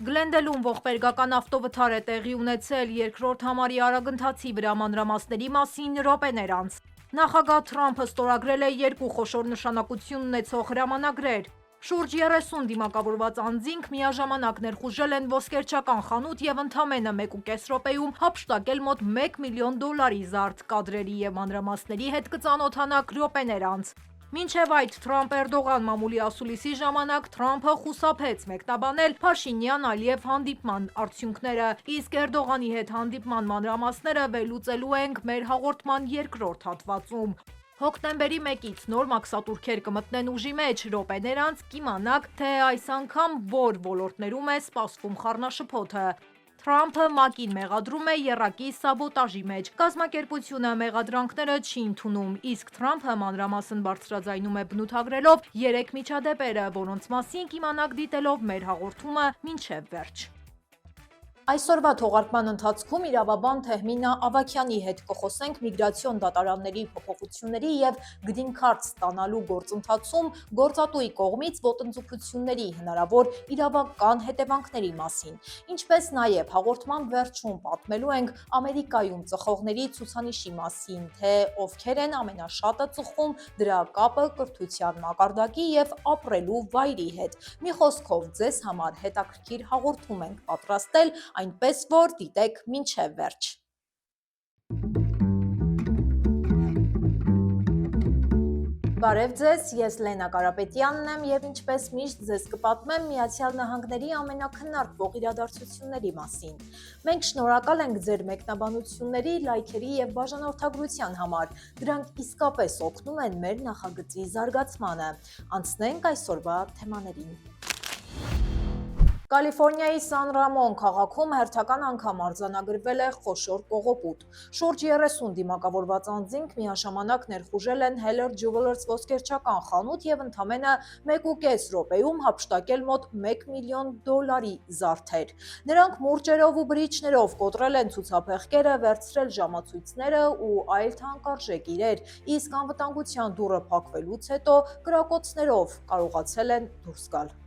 Գլենդելում ողբերգական ավտովթար է տեղի ունեցել երկրորդ համարի արագընթացի վրա մանրամասների մասին րոպեներ անց։ Նախագահ Թրամփը ստորագրել է երկու խոշոր նշանակություն ունեցող հրամանագրեր։ Շուրջ 30 դիմակավորված անձինք միաժամանակ ներխուժել են ոսկերչական խանութ և ընդամենը 1.5 րոպեում հափշտակել մոտ $1 միլիոն զարդ։ Կադրերի և մանրամասների հետ կծանոթանաք րոպեներ անց։ Մինչև այդ Թրամփ-Էրդողան մամուլի ասուլիսի ժամանակ Թրամփը խուսափեց մեկնաբանել Փաշինյան-Ալիև հանդիպման արդյունքները, իսկ Էրդողանի հետ հանդիպման մանրամասները վերլուծելու ենք մեր հաղորդման երկրորդ հատվածում։ Հոկտեմբերի 1-ից նոր մաքսատուրքեր կմտնեն ուժի մեջ, րոպեներ անց կիմանաք, թե այս անգամ որ ոլորտներում է սպասվում խառնաշփոթը։ Թրամփը ՄԱԿ-ին մեղադրում է եռակի սաբոտաժի մեջ։ Կազմակերպությունը մեղադրանքները չի ընդունում, իսկ Թրամփը մանրամասն բարձրաձայնում է բնութագրելով 3 միջադեպերը, որոնց մասին կիմանաք դիտելով մեր հաղորդումը մինչև վերջ։ Այսօրվա թողարկման ընթացքում իրավաբան Թեհմինա Ավագյանի հետ կխոսենք միգրացիոն դատարանների փոփոխությունների և Green Card ստանալու գործընթացում գործատուի կողմից ոտնձգությունների հնարավոր իրավական հետևանքների մասին, ինչպես նաև հաղորդման վերջում պատմելու ենք Ամերիկայում ծխողների ցուցանիշի մասին, թե ովքեր են ամենաշատը ծխում, դրա կապը կրթության մակարդակի և ապրելու վայրի հետ։ Մի խոսքով, ձեզ համար հետաքրքիր հաղորդում ենք պատրաստել, այնպես որ դիտեք մինչև վերջ։ Բարև ձեզ, ես Լենա Կարապետյանն եմ և ինչպես միշտ ձեզ կպատմեմ Միացյալ Նահանգների ամենաքննարկվող իրադարձությունների մասին։ Մենք շնորհակալ ենք ձեր մեկնաբանությունների, լայքերի և բաժանորդագրության համար։ Դրանք իսկապես օգնում են մեր նախագծի զարգացմանը։ Անցնենք այսօրվա թեմաներին։ Կալիֆորնիայի Սան Ռամոն քաղաքում հերթական անգամ արձանագրվել է խոշոր կողոպուտ։ Շուրջ 30 դիմակավորված անձինք միաժամանակ ներխուժել են Heller Jewelers ոսկերչական խանութ և ընդամենը 1.5 րոպեում հափշտակել մոտ $1 միլիոն զարդեր։ Նրանք մուրճերով ու բրիչներով կոտրել են ցուցափեղկերը, վերցրել ժամացույցները ու այլ թանկարժեք իրեր, իսկ անվտանգության դուռը փակվելուց հետո կրակոցներով կարողացել են դուրս գալ։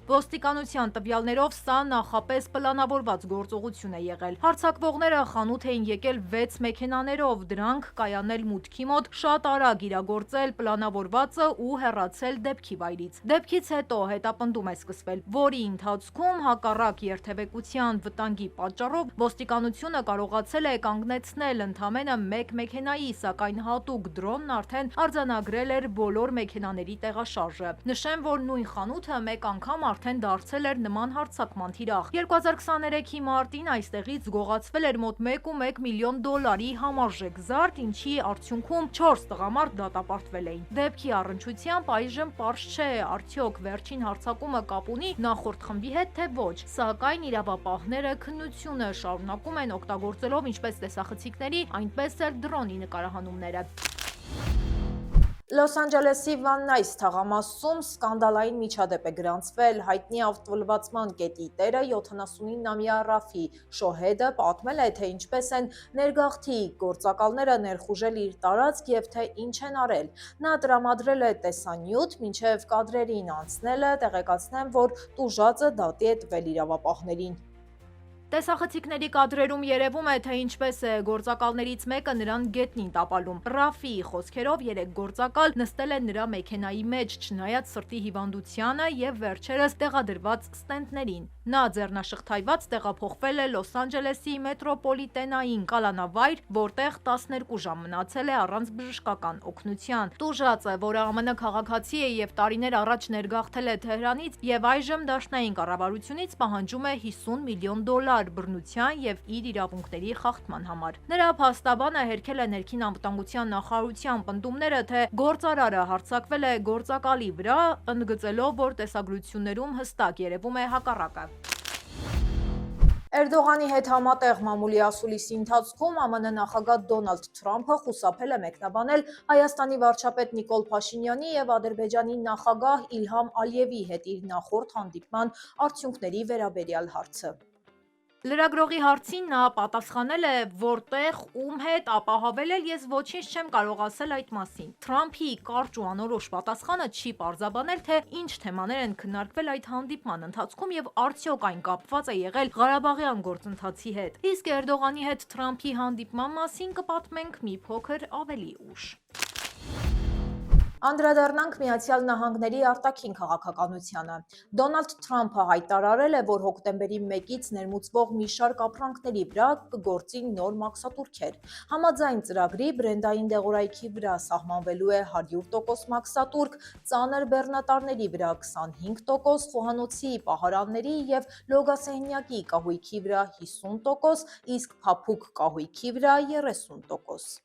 Ոստիկանության տվյալներով սա նախապես պլանավորված գործողություն է եղել։ Հարձակվողները խանութ էին եկել 6 մեքենաներով, դրանք կայանել մուտքի մոտ, շատ արագ իրագործել պլանավորվածը ու հեռացել դեպքի վայրից։ Դեպքից հետո հետապնդում է սկսվել, որի ընթացքում հակառակ երթևեկության վտանգի պատճառով ոստիկանությունը կարողացել է կանգնեցնել ընդամենը 1 մեքենայի, սակայն հատուկ դրոնն արդեն արձանագրել էր բոլոր մեքենաների տեղաշարժը։ Նշեմ, որ նույն խանութը մեկ անգամ արդեն դարձել էր նման հարձակման թիրախ։ 2023-ի մարտին այստեղից գողացվել էր մոտ $1.1 միլիոն համարժեք զարդ, ինչի արդյունքում 4 տղամարդ դատապարտվել էին։ Դեպքի առնչությամբ այժմ պարզ չէ, արդյոք վերջին հարձակումը կապ ունի նախորդ խմբի հետ, թե ոչ, սակայն իրավապահները քննությունը շարունակում են օգտագործելով ինչպես տեսախցիկների, այնպես էլ դրոնի նկարահանումները։ Լոս Անջելեսի Վան Նայս թաղամասում սկանդալային միջադեպ է գրանցվել։ Հայտնի ավտոլվացման կետի տերը 79-ամյա Ռաֆի Շոհեդը պատմել է, թե ինչպես են ներգաղթի գործակալները ներխուժել իր տարածք և թե ինչ են արել։ Նա տրամադրել է տեսանյութ, մինչև կադրերին անցնելը տեղեկացնեմ, որ տուժածը դատի է տվել իրավապահներին։ Տեսախցիկների կադրերում երևում է, թե ինչպես է գործակալներից մեկը նրան գետնին տապալում։ Ռաֆիի խոսքերով 3 գործակալ նստել են նրա մեքենայի մեջ, չնայած սրտի հիվանդությանը և վերջերս տեղադրված ստենտներին։ Նա ձեռնաշղթայված տեղափոխվել է Լոս Անջելեսի մետրոպոլիտենային կալանավայր, որտեղ 12 ժամ մնացել է առանց բժշկական օգնության։ Տուժածը, որը ԱՄՆ քաղաքացի է և տարիներ առաջ ներգաղթել է Թեհրանից և այժմ դաշնային կառավարությունից պահանջում է $50 միլիոն բռնության և իր իրավունքների խախտման համար։ Նրա փաստաբանը հերքել է ներքին անվտանգության նախարարության պնդումները, թե գործարարը հարձակվել է գործակալի վրա, ընդգծելով, որ տեսագրություններում հստակ երևում է հակառակը։ Էրդողանի հետ համատեղ մամուլի ասուլիսի ընթացքում ԱՄՆ նախագահ Դոնալդ Թրամփը խուսափել է մեկնաբանել Հայաստանի վարչապետ Նիկոլ Փաշինյանի և Ադրբեջանի նախագահ Իլհամ Ալիևի հետ իր նախորդ հանդիպման արդյունքների վերաբերյալ հարցը։ Լրագրողի հարցին նա պատասխանել է, որտեղ, ում հետ, ապահովել էլ ես ոչինչ չեմ կարող ասել այդ մասին։ Թրամփի կարճ ու անորոշ պատասխանը չի պարզաբանել, թե ինչ թեմաներ են քննարկվել այդ հանդիպման ընթացքում եւ արդյոք այն կապված է եղել Ղարաբաղյան գործընթացի հետ։ Իսկ Էրդողանի հետ Թրամփի հանդիպման մասին կպատմենք մի փոքր ավելի ուշ։ Անդրադառնանք Միացյալ Նահանգների արտաքին քաղաքականությանը։ Դոնալդ Թրամփը հայտարարել է, որ հոկտեմբերի 1-ից ներմուծվող մի շարք ապրանքների վրա կգործի նոր մաքսատուրքեր։ Համաձայն ծրագրի բրենդային դեղորայքի վրա սահմանվելու է 100% մաքսատուրք, ծանր բեռնատարների վրա 25%, խոհանոցի պահարանների եւ լոգասենյակի կահույքի վրա 50%, իսկ փափուկ կահույքի վրա 30%։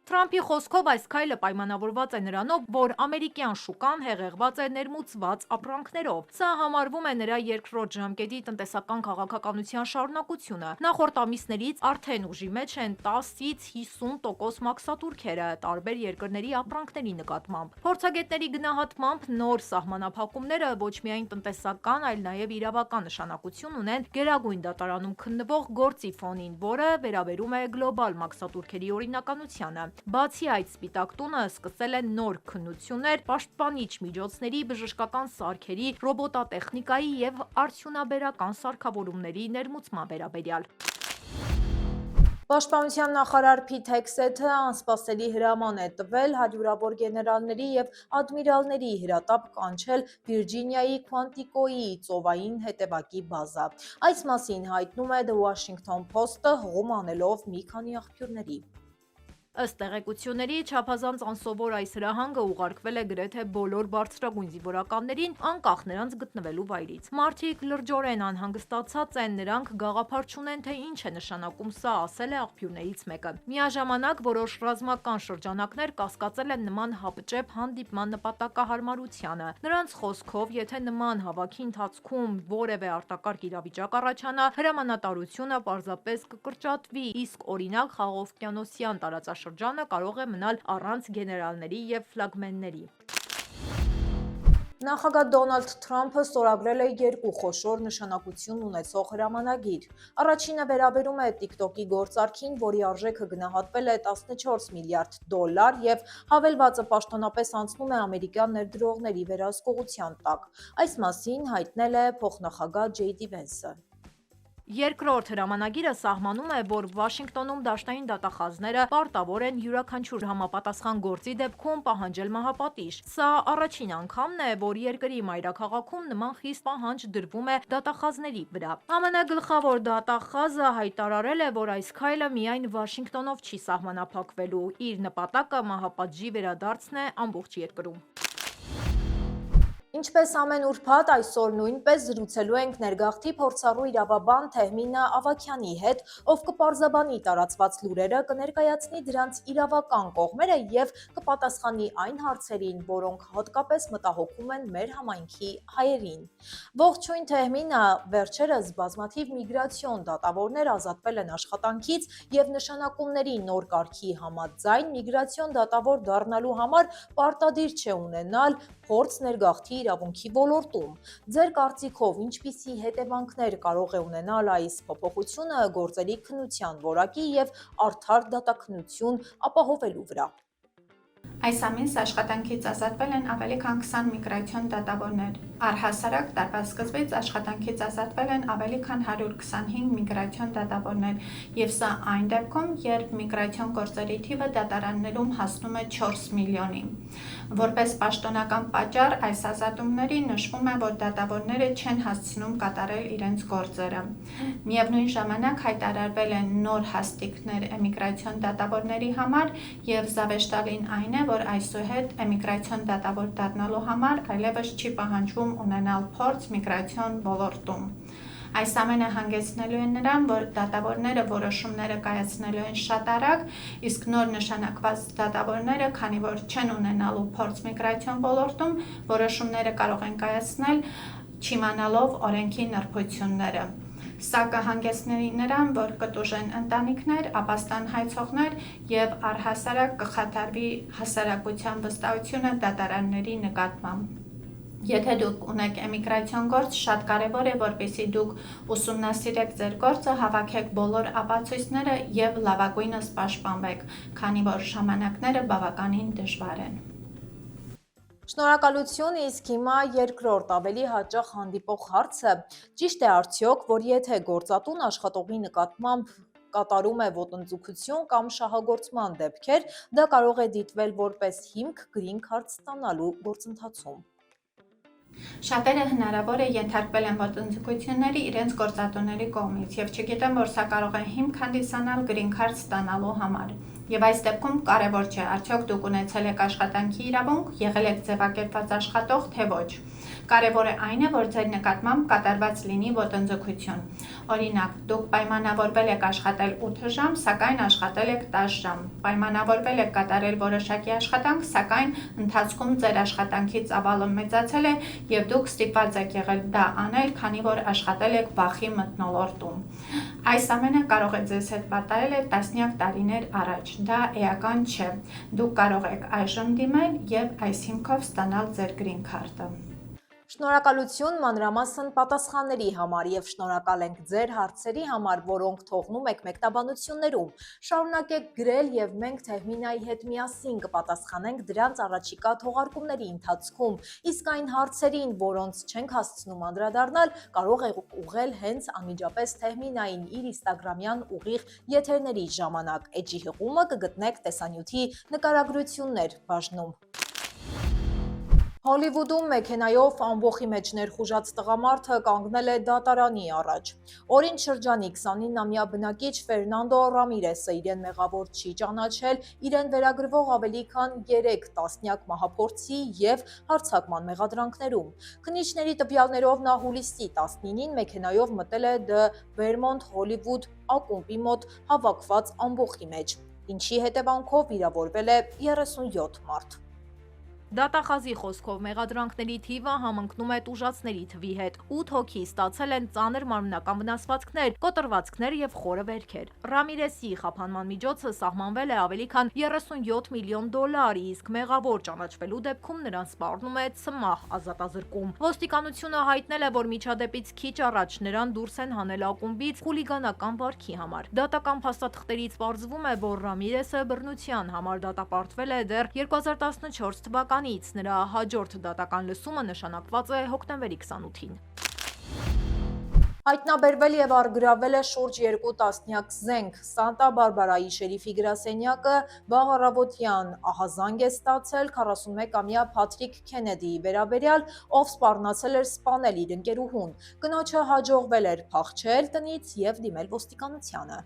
Թրամփի խոսքով այս քայլը պայմանավորված է նրանով, որ ամերիկյան շուկան հեղեղված է ներմուծված ապրանքներով։ Սա համարվում է նրա երկրորդ ժամկետի տնտեսական քաղաքականության շարունակությունը։ Նախորդ ամիսներից արդեն ուժի մեջ են 10-ից 50% մաքսատուրքերը տարբեր երկրների ապրանքների նկատմամբ։ Փորձագետների գնահատմամբ նոր սահմանափակումները ոչ միայն տնտեսական, այլ նաև իրավական նշանակություն ունեն Գերագույն դատարանում քննվող գործի ֆոնին, որը վերաբերում է գլոբալ մաքսատուրքերի օրինականությանը։ Բացի այդ, Սպիտակ տունը սկսել է նոր քննություններ պաշտպանիչ միջոցների, բժշկական սարքերի, ռոբոտատեխնիկայի եւ արդյունաբերական սարքավորումների ներմուծման վերաբերյալ։ Պաշտպանության նախարար Փիթ Հեգսեթը անսպասելի հրաման է տվել հարյուրավոր գեներալների եւ ադմիրալների հրատապ կանչել Վիրջինիայի Քվանտիկոյի ծովային հետևակի բազա։ Այս մասին հայտնում է The Washington Post-ը հողում անելով մի քանի աղբյուրների։ Ըստ տեղեկությունների, չափազանց անսովոր այս հրահանգը ուղարկվել է գրեթե բոլոր բարձրագույն զինվորականներին, անկախ նրանց գտնվելու վայրից։ Մարդիկ լրջորեն անհանգստացած են, նրանք գաղափար չունեն, թե ինչ է նշանակում սա, ասել է աղբյուրներից մեկը։ Միաժամանակ որոշ ռազմական շրջանակներ կասկածել են նման հապճեպ հանդիպման նպատակահարմարությանը։ Նրանց խոսքով, եթե նման հավաքի ընթացքում որևէ արտակարգ իրավիճակ առաջանա, հրամանատարությունը պարզապես կկրճատվի, իսկ օրինակ Խաղաղօվկիանոսյան տարածաշրջանը կարող է մնալ առանց գեներալների եւ ֆլագմենների։ Նախագահ Դոնալդ Թրամփը ստորագրել է երկու խոշոր նշանակություն ունեցող հրամանագիր։ Առաջինը վերաբերում է TikTok-ի գործարքին, որի արժեքը գնահատվել է 14 միլիարդ դոլար եւ հավելվածը պաշտոնապես անցնում է ամերիկյան ներդրողների վերահսկողության տակ։ Այս մասին հայտնել է փոխնախագահ Ջեյ Դի Վենսը։ Երկրորդ հրամանագիրը սահմանում է, որ Վաշինգտոնում դաշնային դատախազները պարտավոր են յուրաքանչյուր համապատասխան գործի դեպքում պահանջել մահապատիժ։ Սա առաջին անգամն է, որ երկրի մայրաքաղաքում նման խիստ պահանջ դրվում է դատախազների վրա։ ԱՄՆ գլխավոր դատախազը հայտարարել է, որ այս քայլը միայն Վաշինգտոնով չի սահմանափակվելու, իր նպատակը մահապատժի վերադարձն է ամբողջ երկրում։ Ինչպես ամեն ուրբաթ, այսօր նույնպես զրուցելու ենք ներգաղթի փորձառու իրավաբան Թեհմինա Ավագյանի հետ, ով կպարզաբանի տարածված լուրերը, կներկայացնի դրանց իրավական կողմերը եւ կպատասխանի այն հարցերին, որոնք հատկապես մտահոգում են մեր համայնքի հայերին։ Ողջույն Թեհմինա, վերջերս բազմաթիվ միգրացիոն դատավորներ ազատվել են աշխատանքից եւ նշանակումների նոր կարգի համաձայն միգրացիոն դատավոր դառնալու համար պարտադիր չէ ունենալ փորձ ներգաղթի իրավունքի ոլորտում։ Ձեր կարծիքով ինչպիսի հետևանքներ կարող է ունենալ այս փոփոխությունը գործերի քննության որակի եւ արդար դատաքննություն ապահովելու վրա։ Այս ամիս աշխատանքից ազատվել են ավելի քան 20 միգրացիոն դատավորներ։ Առհասարակ տարվա սկզբից աշխատանքից ազատվել են ավելի քան 125 միգրացիոն դատավորներ, եւ սա այն դեպքում, երբ միգրացիոն գործերի թիվը դատարաններում հասնում է 4 միլիոնի։ Որպես պաշտոնական պատճառ այս ազատումների նշվում է, որ դատավորները չեն հասցնում կատարել իրենց գործերը։ Միևնույն ժամանակ հայտարարվել են նոր հաստիքներ էմիգրացիոն դատավորների համար, եւ զավեշտալին այն է, որ այսուհետ էմիգրացիոն դատավոր դառնալու համար այլևս չի պահանջվում ունենալ փորձ միգրացիոն ոլորտում։ Այս ամենը հանգեցնելու է նրան, որ դատավորները որոշումները կայացնելու են շատ արագ, իսկ նոր նշանակված դատավորները, քանի որ չեն ունենալու փորձ միգրացիոն ոլորտում, որոշումները կարող են կայացնել չիմանալով օրենքի նրբությունները։ Սա կհանգեցնի նրան, որ կտուժեն ընտանիքներ, ապաստան հայցողներ եւ առհասարակ կխաթարվի հասարակության վստահությունը դատարանների նկատմամբ։ Եթե դուք ունեք էմիգրացիոն գործ, շատ կարևոր է, որպեսզի դուք ուսումնասիրեք ձեր գործը, հավաքեք բոլոր ապացույցները եւ լավագույնս պաշտպանվեք, քանի որ ժամանակները բավականին դժվար են։ Շնորհակալություն, իսկ հիմա երկրորդ ավելի հաճախ հանդիպող հարցը. ճիշտ է արդյոք, որ եթե գործատուն աշխատողի նկատմամբ կատարում է ոտնձգություն կամ շահագործման դեպքեր, դա կարող է դիտվել որպես հիմք գրին քարտ ստանալու գործընթացում։ Շատերը հնարավոր է ենթարկվել են ոտնձգությունների իրենց գործատուների կողմից եւ չգիտեն, որ սա կարող է հիմք հանդիսանալ գրին քարտ ստանալու համար։ Եվ այս դեպքում կարևոր չէ, արդյոք դուք ունեցել եք աշխատանքի իրավունք, եղել եք ձևակերպված աշխատող, թե ոչ։ Կարևորը այն է, որ ձեր նկատմամբ կատարված լինի ոտնձգություն։ Օրինակ, դուք պայմանավորվել եք աշխատել 8 ժամ, սակայն աշխատել եք 10 ժամ։ Պայմանավորվել եք կատարել որոշակի աշխատանք, սակայն ընթացքում ձեր աշխատանքի ծավալը մեծացել է եւ դուք ստիպված եք եղել դա անել, քանի որ աշխատել եք վախի մթնոլորտում։ Այս ամենը կարող է ձեզ հետ պատահել է տասնյակ տարիներ առաջ։ Դա էական չէ։ Դուք կարող եք այժմ դիմել եւ այս հիմքով ստանալ ձեր գրին քարտը։ Շնորհակալություն մանրամասն պատասխանների համար եւ շնորհակալ ենք ձեր հարցերի համար, որոնք թողնում եք մեկնաբանություններում։ Շարունակեք գրել եւ մենք Թեհմինայի հետ միասին կպատասխանենք դրանց առաջիկա թողարկումների ընթացքում։ Իսկ այն հարցերին, որոնց չենք հասցնում անդրադառնալ, կարող եք ուղղել հենց անմիջապես Թեհմինային իր ինստագրամյան ուղիղ եթերների ժամանակ։ Էջի հղումը կգտնեք տեսանյութի նկարագրություններ բաժնում։ Հոլիվուդում մեքենայով ամբոխի մեջ ներխուժած տղամարդը կանգնել է դատարանի առաջ։ Օրինչ շրջանի 29-ամյա բնակիչ Ֆերնանդո Ռամիրեսը իրեն մեղավոր չի ճանաչել իրեն վերագրվող ավելի քան 3 տասնյակ մահափորձի և հարձակման մեղադրանքներում։ Քննիչների տվյալներով նա հուլիսի 19-ին մեքենայով մտել է The Vermont Hollywood ակումբի մոտ հավաքված ամբոխի մեջ, ինչի հետևանքով վիրավորվել է 37 մարդ։ Դատախազի խոսքով մեղադրանքների թիվը համընկնում է տուժածների թվի հետ։ 8 հոգի ստացել են ծանր մարմնական վնասվածքներ, կոտրվածքներ եւ խորը վերքեր։ Ռամիրեսի խափանման միջոցը սահմանվել է ավելի քան 37 միլիոն դոլարի, իսկ մեղավոր ճանաչվելու դեպքում նրան սպառնում է ցմահ ազատազրկում։ Ոստիկանությունը հայտնել է, որ միջադեպից քիչ առաջ նրան դուրս են հանել ակումբից խուլիգանական վարքի համար։ Դատական փաստաթղթերից պարզվում է, որ Ռամիրեսը բռնության համար դատապարտվել է դեռ 2014 թվականին։ Նրա հաջորդ դատական լսումը նշանակված է հոկտեմբերի 28-ին։ Հայտնաբերվել եւ առգրավել է շուրջ 2 տասնյակ զենք։ Սանտա Բարբարայի շերիֆի գրասենյակը վաղ առավոտյան ահազանգ է ստացել 41-ամյա Փաթրիկ Քենեդիի վերաբերյալ, ով սպառնացել էր սպանել իր ընկերուհուն։ Կնոջը հաջողվել էր փախչել տնից եւ դիմել ոստիկանությանը։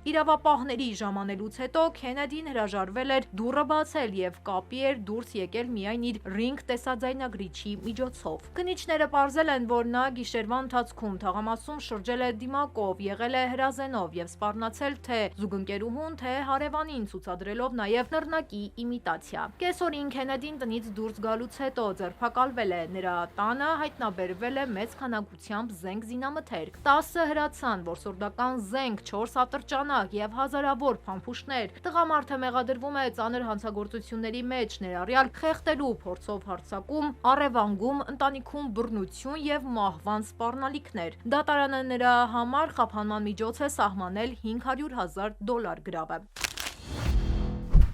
Իրավապահների ժամանելուց հետո Քենեդին հրաժարվել էր դուռը բացել եւ կապի էր դուրս եկել միայն իր ռինգ տեսաձայնագրիչի միջոցով։ Քննիչները պարզել են, որ նա գիշերվա ընթացքում թաղամասում շրջել է դիմակով, եղել է հրազենով եւ սպառնացել թե զուգընկերուհուն, թե հարևանին, ցուցադրելով նաեւ նռնակի իմիտացիա։ Կեսօրին Քենեդին տնից դուրս գալուց հետո ձերբակալվել է։ Նրա տանը հայտնաբերվել է մեծ քանակությամբ զենք զինամթերք, 10 հրացան, որսորդական զենք, 4 ատրճան եւ հազարավոր փամփուշտներ։ Տղամարդը մեղադրվում է ծանր հանցագործությունների մեջ, ներառյալ խեղդելու փորձով հարձակում, առևանգում, ընտանիքում բռնություն եւ մահվան սպառնալիքներ։ Դատարանը նրա համար խափանման միջոց է սահմանել $500,000 գրավը։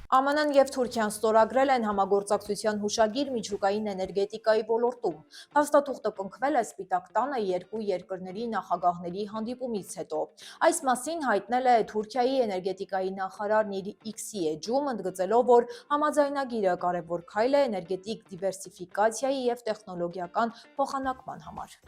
ԱՄՆ-ն եւ Թուրքիան ստորագրել են համագործակցության հուշագիր միջուկային էներգետիկայի ոլորտում։ Փաստաթուղթը կնքվել է Սպիտակ տանը երկու երկրների նախագահների հանդիպումից հետո։ Այս մասին հայտնել է Թուրքիայի էներգետիկայի նախարարն իր X-ի էջում, ընդգծելով, որ համաձայնագիրը կարևոր քայլ է էներգետիկ դիվերսիֆիկացիայի եւ տեխնոլոգիական փոխանակման համար։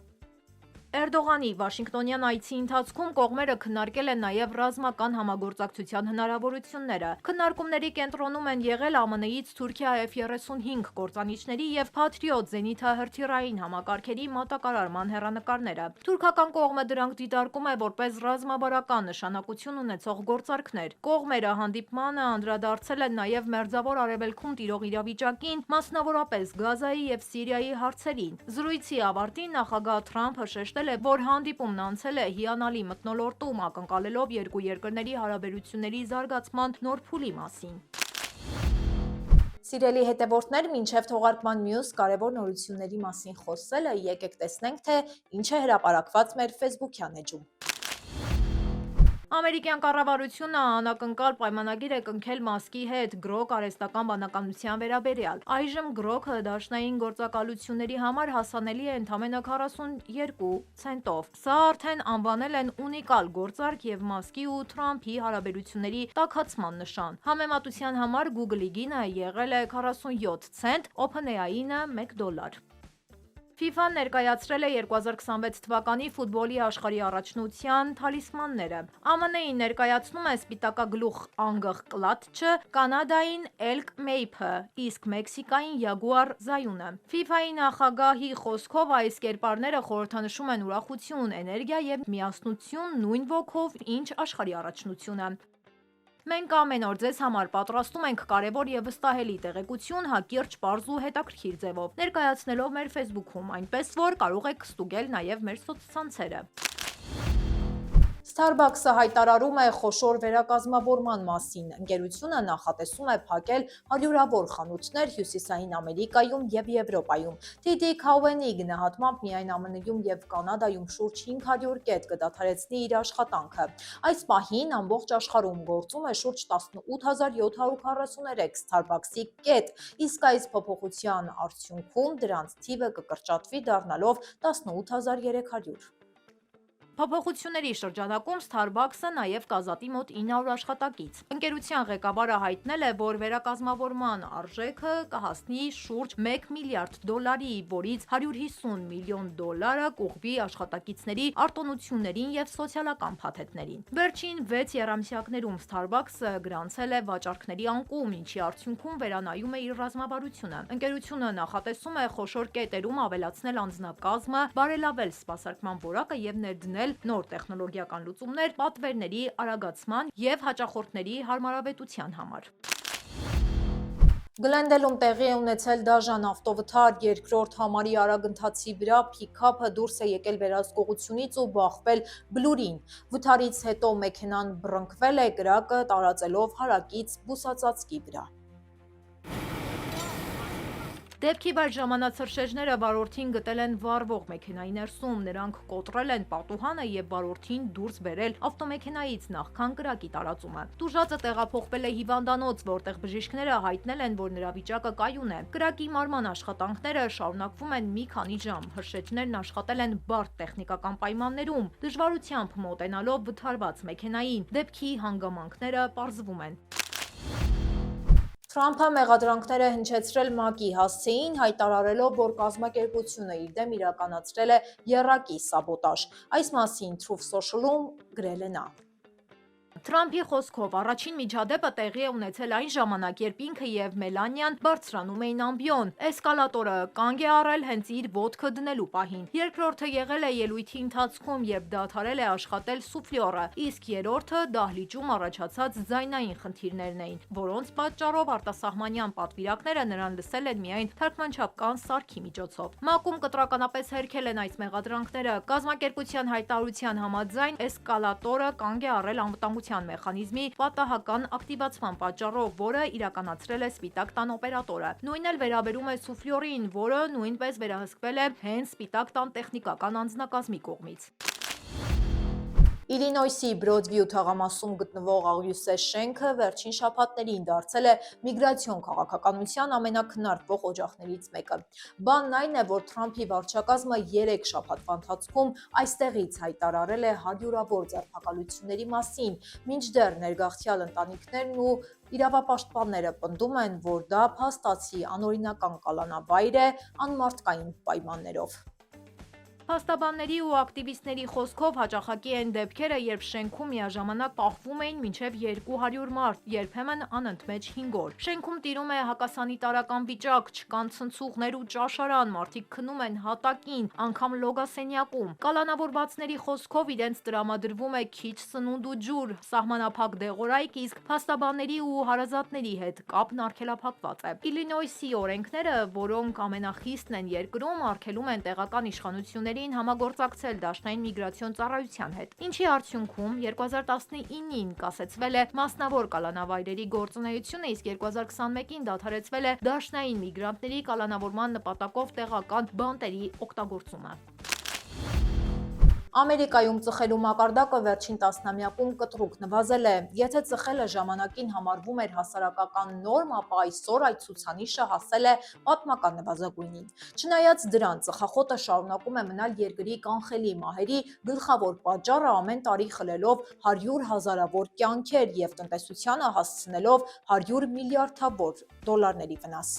Էրդողանի Վաշինգտոնյան այցի ընթացքում կողմերը քննարկել են նաև ռազմական համագործակցության հնարավորությունները։ Քննարկումների կենտրոնում են եղել ԱՄՆ-ից Թուրքիա F-35 կործանիչների եւ Patriot զենիթահրթիռային համակարգերի մատակարարման հեռանկարները։ Թուրքական կողմը դրանք դիտարկում է որպես ռազմավարական նշանակություն ունեցող գործարքներ։ Կողմերը հանդիպմանը անդրադարձել են նաև Մերձավոր Արևելքում տիրող իրավիճակին, մասնավորապես Գազայի եւ Սիրիայի հարցերին։ Զրույցի ավարտին նախագահ Թրամփը շեշտել է, որ հանդիպումն անցել է հիանալի մթնոլորտում, ակնկալելով երկու երկրների հարաբերությունների զարգացման նոր փուլի մասին։ Սիրելի հետևորդներ, մինչև թողարկման մյուս կարևոր նորությունների մասին խոսելը, եկեք տեսնենք, թե ինչ է հրապարակված մեր Facebook-յան էջում։ Ամերիկյան կառավարությունը անակնկալ պայմանագիր է կնքել Մասկի հետ գրոհ արհեստական բանականության վերաբերյալ։ Այժմ գրոհը դաշնային գործակալությունների համար հասանելի է ընդամենը 42 ցենտով։ Սա արդեն անվանել են ունիկալ գործարք եւ Մասկի ու Թրամփի հարաբերությունների տաքացման նշան։ Համեմատության համար Google-ի գինը եղել է 47 ցենտ, OpenAI-ը $1։ FIFA-ն ներկայացրել է 2026 թվականի ֆուտբոլի աշխարհի առաջնության թալիսմանները։ ԱՄՆ-ին ներկայացնում է սպիտակագլուխ անգղ կլատչը, Կանադային Elk Mape-ը, իսկ Մեքսիկային Jaguar Zayune։ FIFA-ի նախագահի խոսքով այս կերպարները խորհրդանշում են ուրախություն, էներգիա եւ միասնություն նույն ոգով, ինչ աշխարհի առաջնությունը։ Մենք ամեն օր ձեզ համար պատրաստում ենք կարևոր եւ վստահելի տեղեկություն հակիրճ, պարզ ու հետաքրքիր ձևով, ներկայացնելով մեր Facebook-ում, այնպես որ կարող եք ստուգել նաեւ մեր սոցցանցերը։ Starbucks-ը հայտարարում է խոշոր վերակազմավորման մասին։ Ընկերությունը նախատեսում է փակել հարյուրավոր խանութներ Հյուսիսային Ամերիկայում եւ Եվրոպայում։ TD Cowen-ի գնահատմամբ միայն ԱՄՆ-ում եւ Կանադայում շուրջ 500 կետ կդադարեցնի իր աշխատանքը։ Այս պահին ամբողջ աշխարհում գործում է շուրջ 18743 Starbucks-ի կետ, իսկ այս փոփոխության արդյունքում դրանց թիվը կկրճատվի դառնալով 18300։ Փոփոխությունների շրջանակում Starbucks-ը նաև կազատի մոտ 900 աշխատակից։ Ընկերության ղեկավարը հայտնել է, որ վերակազմավորման արժեքը կհասնի շուրջ $1 միլիարդ, որից $150 միլիոն կուղղվի աշխատակիցների արտոնություններին եւ սոցիալական փաթեթներին։ Վերջին 6 եռամսյակներում Starbucks-ը գրանցել է վաճառքների անկում, ինչի արդյունքում վերանայում է իր ռազմավարությունը։ Ընկերությունը նախատեսում է խոշոր կետերում ավելացնել անձնակազմը, բարելավել սպասարկման որակը եւ ներդնել նոր տեխնոլոգիական լուծումներ պատվերների արագացման եւ հաճախորդների հարմարավետության համար։ Գլենդելում տեղի է ունեցել դաժան ավտովթար, երկրորդ համարի արագընթացի վրա փիքափը դուրս է եկել վերահսկողությունից ու բախվել բլուրին։ Վթարից հետո մեքենան բռնկվել է, կրակը տարածելով հարակից բուսածածկի վրա։ Դեպքի վայր ժամանացրշեջները վարորդին գտել են վառվող մեքենայի ներսում, նրանք կոտրել են պատուհանը եւ վարորդին դուրս բերել ավտոմեքենայից նախքան կրակի տարածումը։ Տուժածը տեղափոխվել է հիվանդանոց, որտեղ բժիշկները հայտնել են, որ նրա վիճակը կայուն է։ Կրակի մարման աշխատանքները շարունակվում են մի քանի ժամ։ Հրշեջներն աշխատել են բարդ տեխնիկական պայմաններում, դժվարությամբ մոտենալով վթարված մեքենային։ Դեպքի հանգամանքները պարզվում են։ Թրամփը մեղադրանքներ է հնչեցրել ՄԱԿ-ի հասցեին, հայտարարելով, որ կազմակերպությունը իր դեմ իրականացրել է եռակի սաբոտաժ։ Այս մասին Truth Social-ում գրել է նա։ Թրամփի խոսքով առաջին միջադեպը տեղի է ունեցել այն ժամանակ, երբ ինքը եւ Մելանիան բարձրանում էին ամբիոն։ Էսկալատորը կանգ է առել հենց իր ոտքը դնելու պահին։ Երկրորդը եղել է ելույթի ընթացքում, երբ դադարել է աշխատել սուֆլյորը, իսկ երրորդը դահլիճում առաջացած ձայնային խնդիրներն էին, որոնց պատճառով արտասահմանյան պատվիրակները նրան լսել են միայն թարգմանչական սարքի միջոցով։ ՄԱԿ-ում կտրականապես հերքել են այս մեղադրանքները։ Կազմակերպության հայտարարության համաձայն էսկալատորը կանգ է առել անվտանգության մեխանիզմի պատահական ակտիվացման պատճառով, որը իրականացրել է Սպիտակ տան օպերատորը։ Նույնն էլ վերաբերում է սուֆլյորին, որը նույնպես վերահսկվել է հենց Սպիտակ տան տեխնիկական անձնակազմի կողմից։ Իլինոյսի Բրոդվյու թաղամասում գտնվող աղյուսե շենքը վերջին շաբաթներին դարձել է միգրացիոն քաղաքականության ամենաքննարկվող օջախներից մեկը։ Բանն այն է, որ Թրամփի վարչակազմը 3 շաբաթվա ընթացքում այստեղից հայտարարել է հարյուրավոր ձերբակալությունների մասին, մինչդեռ ներգաղթյալ ընտանիքներն ու իրավապաշտպանները պնդում են, որ դա փաստացի անօրինական կալանավայր է անմարդկային պայմաններով։ Փաստաբանների ու ակտիվիստների խոսքով հաճախակի են դեպքերը, երբ շենքում միաժամանակ պահվում էին մինչև 200 մարդ, երբեմն անընդմեջ 5 օր։ Շենքում տիրում է հակասանիտարական վիճակ, չկան ցնցուղներ ու ճաշարան, մարդիկ քնում են հատակին, անգամ լոգասենյակում։ Կալանավորվածների խոսքով իրենց տրամադրվում է քիչ սնունդ ու ջուր, սահմանափակ դեղորայք, իսկ փաստաբանների ու հարազատների հետ կապն արգելափակված է։ Իլինոյսի օրենքները, որոնք ամենախիստն են երկրում, արգելում են տեղական իշխանությունների ընկերություններին համագործակցել դաշնային միգրացիոն ծառայության հետ, ինչի արդյունքում 2019-ին կասեցվել է մասնավոր կալանավայրերի գործունեությունը, իսկ 2021-ին դադարեցվել է դաշնային միգրանտների կալանավորման նպատակով տեղական բանտերի օգտագործումը։ Ամերիկայում ծխելու մակարդակը վերջին տասնամյակում կտրուկ նվազել է։ Եթե ծխելը ժամանակին համարվում էր հասարակական նորմ, ապա այսօր այդ ցուցանիշը հասել է պատմական նվազագույնին։ Չնայած դրան, ծխախոտը շարունակում է մնալ երկրի կանխելի մահերի գլխավոր պատճառը, ամեն տարի խլելով 100 հազարավոր կյանքեր և տնտեսությանը հասցնելով 100 միլիարդավոր դոլարների վնաս։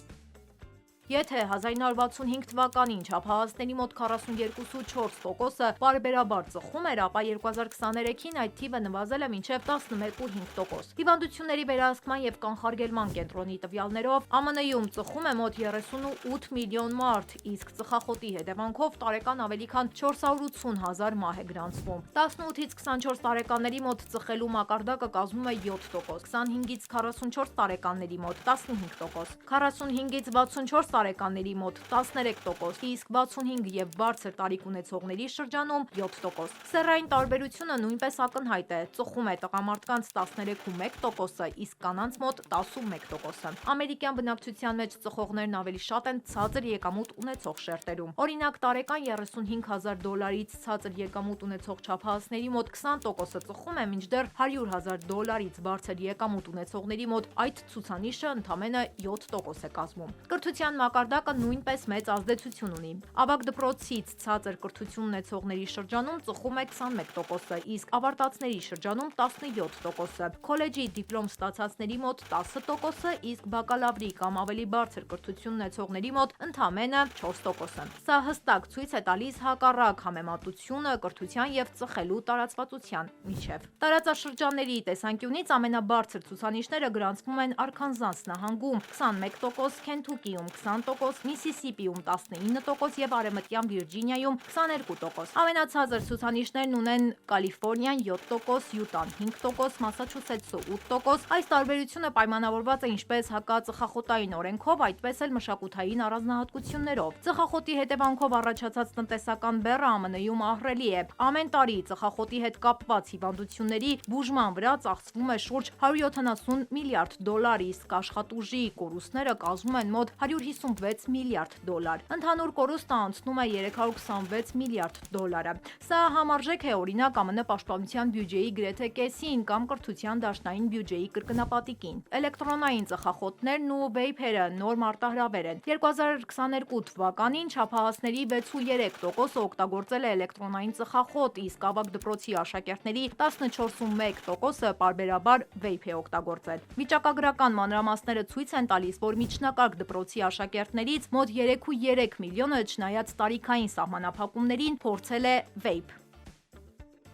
Եթե 1965 թվականին չափահասների մոտ 42.4%-ը պարբերաբար ծխում էր, ապա 2023-ին այդ թիվը նվազել է մինչև 11.5%։ Հիվանդությունների վերահսկման և կանխարգելման կենտրոնի տվյալներով ԱՄՆ-ում ծխում է մոտ 38 միլիոն մարդ, իսկ ծխախոտի հետևանքով տարեկան ավելի քան 480 հազար մահ է գրանցվում։ 18-ից 24 տարեկանների մոտ ծխելու մակարդակը կազմում է 7%, 25-ից 44 տարեկանների մոտ 15%, 45-ից 64 տարեկանների մոտ 13%, իսկ 65 և բարձր տարիք ունեցողների շրջանում 7%։ Սեռային տարբերությունը նույնպես ակնհայտ է, ծխում է տղամարդկանց 13.1%-ը, իսկ կանանց մոտ 11%-ը։ Ամերիկյան բնակչության մեջ ծխողներն ավելի շատ են ցածր եկամուտ ունեցող շերտերում։ Օրինակ, տարեկան 35 հազար դոլարից ցածր եկամուտ ունեցող չափահասների մոտ 20%-ը ծխում է, մինչդեռ 100 հազար դոլարից բարձր եկամուտ ունեցողների մոտ այդ ցուցանիշը ընդամենը 7% է կազմում։ Կրթության մակարդակը նույնպես մեծ ազդեցություն ունի։ Ավագ դպրոցից ցածր կրթություն ունեցողների շրջանում ծխում է 21%-ը, իսկ ավարտածների շրջանում 17%-ը, քոլեջի դիպլոմ ստացածների մոտ 10%-ը, իսկ բակալավրի կամ ավելի բարձր կրթություն ունեցողների մոտ ընդամենը 4%-ը։ Սա հստակ ցույց է տալիս հակառակ համեմատությունը կրթության և ծխելու տարածվածության միջև։ Տարածաշրջանների տեսանկյունից ամենաբարձր ցուցանիշները գրանցվում են Արքանզաս նահանգում 21%, Քենթուկիում 20%, Միսիսիպիում 19% և Արևմտյան Վիրջինիայում 22%։ Ամենացածր ցուցանիշներն ունեն Կալիֆոռնիան 7%, Յուտան 5%, Մասաչուսեթսը 8%։ Այս տարբերությունը պայմանավորված է ինչպես հակածխախոտային օրենքով, այդպես էլ մշակութային առանձնահատկություններով։ Ծխախոտի հետևանքով առաջացած տնտեսական բեռը ԱՄՆ-ում ահռելի է։ Ամեն տարի ծխախոտի հետ կապված հիվանդությունների բուժման վրա ծախսվում է շուրջ 170 միլիարդ դոլար, իսկ աշխատուժի կորուստները կազմում են մոտ 156 միլիարդ դոլար։ Ընդհանուր կորուստը անցնում է 326 միլիարդ դոլարը։ Սա համարժեք է օրինակ ԱՄՆ պաշտպանության բյուջեի գրեթե կեսին կամ կրթության դաշնային բյուջեի կրկնապատիկին։ Էլեկտրոնային ծխախոտներն ու վեյփերը նոր մարտահրավեր են։ 2022 թվականին չափահասների 6.3%-ը օգտագործել է էլեկտրոնային ծխախոտ, իսկ ավագ դպրոցի աշակերտների 14.1%-ը պարբերաբար վեյփ է օգտագործել։ Վիճակագրական մանրամասները ցույց են տալիս, որ միջնակարգ դպրոցի աշակերտներից մոտ 3.3 միլիոնը, չնայած տարիքային սահմանափակումներին, փորձել է վեյփ։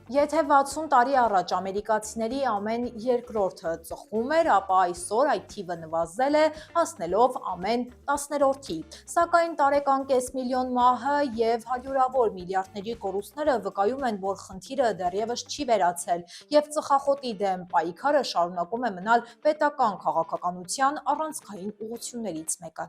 Եթե 60 տարի առաջ ամերիկացիների ամեն երկրորդը ծխում էր, ապա այսօր այդ թիվը նվազել է, հասնելով ամեն 10-րդի։ Սակայն տարեկան կես միլիոն մահը և հարյուրավոր միլիարդների կորուստները վկայում են, որ խնդիրը դեռևս չի վերացել, և ծխախոտի դեմ պայքարը շարունակում է մնալ պետական քաղաքականության առանցքային ուղղություններից մեկը։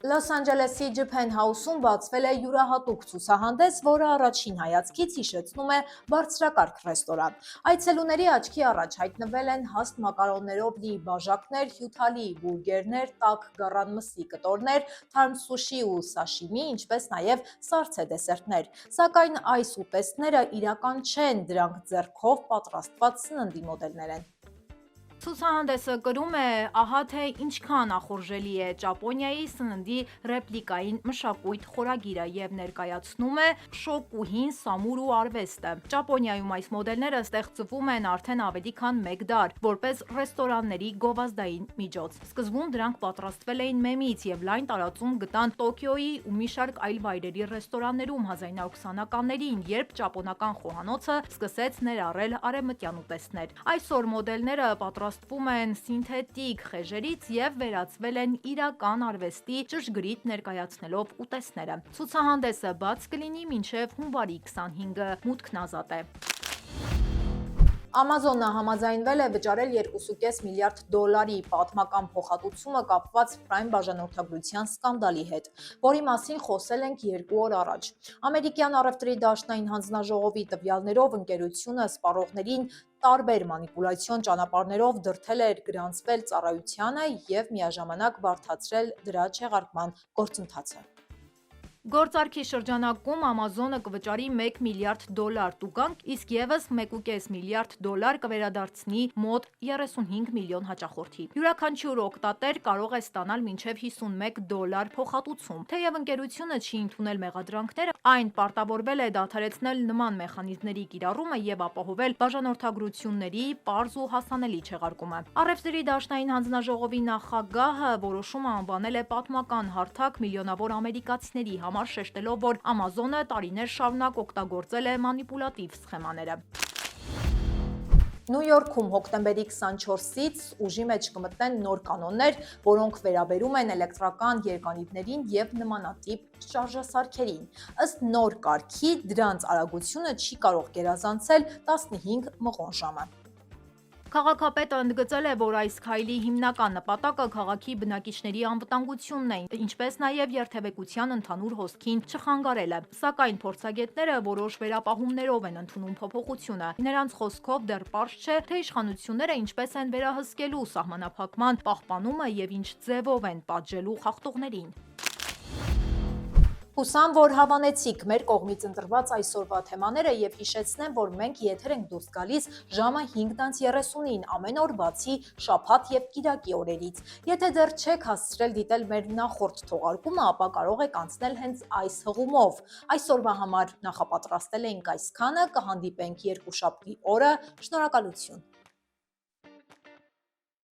Լոս Անջելեսի Ջփեն Հաուսում բացվել է յուրահատուկ ցուցահանդես, որը առաջին հայացքից հիշեցնում է բարձրակարգ ռեստորան։ Այցելուների աչքի առաջ հայտնվել են հաստ մակարոններով լի բաժակներ, հյութալի բուրգերներ, տաք գառան մսի կտորներ, թարմ սուշի ու սաշիմի, ինչպես նաև սառցե դեսերտներ։ Սակայն այս ուտեստները իրական չեն, դրանք ձեռքով պատրաստված սննդի մոդելներ են։ Ցուցահանդեսը կրում է «Ահա թե ինչքան ախորժելի է Ճապոնիայի սննդի ռեպլիկային մշակույթ» խորագիրը և ներկայացնում է շոկուհին սամուրու արվեստը։ Ճապոնիայում այս մոդելները ստեղծվում են արդեն ավելի քան մեկ դար, որպես ռեստորանների գովազդային միջոց։ Սկզբում դրանք պատրաստվել էին մեմից և լայն տարածում գտան Տոկիոյի ու մի շարք այլ վայրերի ռեստորաններում 1920-ականներին, երբ ճապոնական խոհանոցը սկսեց ներառել արևմտյան ուտեստներ։ Այսօր մոդելները պատրաստվում են սինթետիկ խեժերից և վերածվել են իրական արվեստի, ճշգրիտ ներկայացնելով ուտեստները։ Ցուցահանդեսը բաց կլինի մինչև հունվարի 25-ը, մուտքն ազատ է։ Amazon-ը համաձայնվել է վճարել 2.5 միլիարդ դոլարի պատմական փոխհատուցումը կապված Prime բաժանորդագրության սկանդալի հետ, որի մասին խոսել ենք 2 օր առաջ։ Ամերիկյան առևտրի դաշնային հանձնաժողովի տվյալներով ընկերությունը սպառողներին տարբեր մանիպուլյացիոն ճանապարհներով դրդել էր գրանցվել ծառայությանը եւ միաժամանակ բարդացրել դրա չեղարկման գործընթացը։ Գործարքի շրջանակում Amazon-ը կվճարի 1 միլիարդ դոլար տուգանք, իսկ եւս 1.5 միլիարդ դոլար կվերադարձնի մոտ 35 միլիոն հաճախորդի։ Յուրաքանչյուր օգտատեր կարող է ստանալ մինչև 51 դոլար փոխհատուցում։ Թեև ընկերությունը չի ընդունել մեղադրանքները, այն պարտավորվել է դադարեցնել նման մեխանիզմների կիրառումը եւ ապահովել բաժանորդագրությունների պարզ ու հասանելի չեղարկումը։ Առևտրի դաշնային հանձնաժողովի նախագահը որոշումը անվանել է պատմական հարթակ միլիոնավոր ամերիկացիների համար, շեշտելով, որ Amazon-ը տարիներ շարունակ օգտագործել է մանիպուլատիվ սխեմաները։ Նյու Յորքում հոկտեմբերի 24-ից ուժի մեջ կմտնեն նոր կանոններ, որոնք վերաբերում են էլեկտրական երկանիվներին եւ նմանատիպ շարժասարքերին։ Ըստ նոր կարգի, դրանց արագությունը չի կարող գերազանցել 15 մղոն ժամը։ Քաղաքապետը ընդգծել է, որ այս քայլի հիմնական նպատակը քաղաքի բնակիչների անվտանգությունն է, ինչպես նաև երթևեկության ընդհանուր հոսքին չխանգարելը։ Սակայն փորձագետները որոշ վերապահումներով են ընդունում փոփոխությունը։ Նրանց խոսքով դեռ պարզ չէ, թե իշխանությունները ինչպես են վերահսկելու սահմանափակման պահպանումը եւ ինչ ձևով են պատժելու խախտողներին։ Հուսամ, որ հավանեցիք մեր կողմից ընտրված այսօրվա թեմաները եւ հիշեցնեմ, որ մենք եթեր ենք դուրս գալիս ժամը 5:30-ին ամեն օր բացի շաբաթ եւ կիրակի օրերից։ Եթե դեռ չեք հասցրել դիտել մեր նախորդ թողարկումը, ապա կարող եք անցնել հենց այս հղումով։ Այսօրվա համար նախապատրաստել էինք այսքանը, կհանդիպենք երկուշաբթի օրը։ Շնորհակալություն։